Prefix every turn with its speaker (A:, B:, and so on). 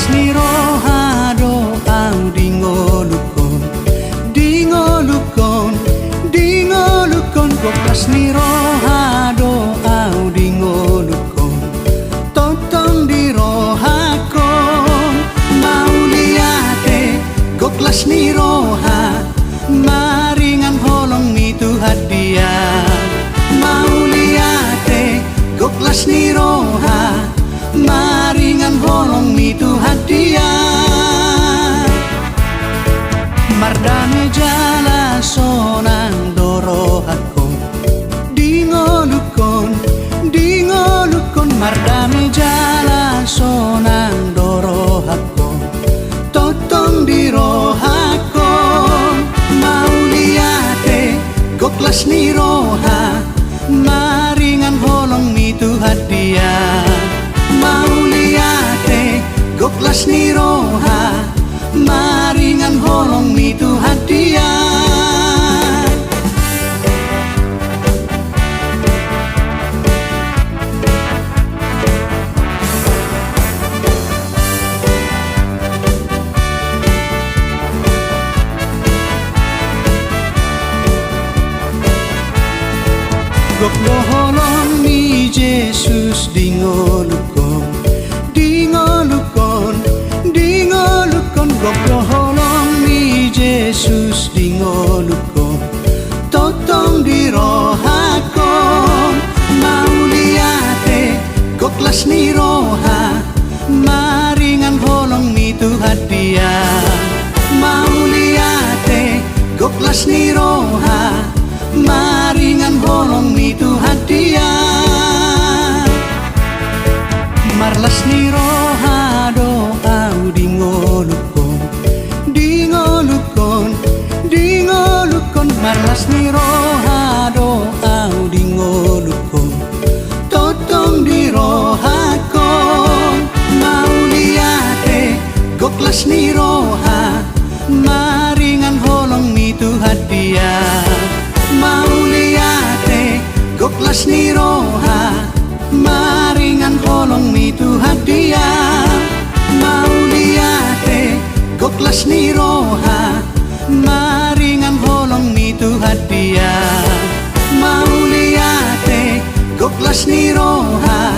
A: Goklas ni roha do au dingolukon, dingolukon, dingolukon. Goklas ni roha do au dingolukon, totong di rohakon. Mauliate goklas ni roha, maringan holong mitu hadiah. Mauliate goklas ni roha, maringan holong mitu hadiah. Mardame jala sonang dorohakon, dingolukon, dingolukon. Mardame jala sonang dorohakon, totong di rohakon. Mauliate goklas ni roha, maringan holong mitu hadiah. Mauliate goklas ni roha, maringan holong mitu hadiah. Goklo holong ni Jesus dingolukon, dingolukon, dingolukon. Goklo holong ni Jesus dingolukon, totong di rohakon. Mauliate goklas ni roha, maringan holong mitu hadiah. Mauliate goklas ni roha, maringan holong mitu hadiah. Marlas ni roha do au dingolukon, dingolukon, dingolukon. Marlas ni roha do au dingolukon, totong di rohakon. Mauliate goklas ni roha, maringan holong mitu hadiah. Mauliate goklas ni roha, maringan holong mitu hadiah. Mauliate goklas ni roha, maringan holong mitu hadiah. Mauliate goklas ni roha,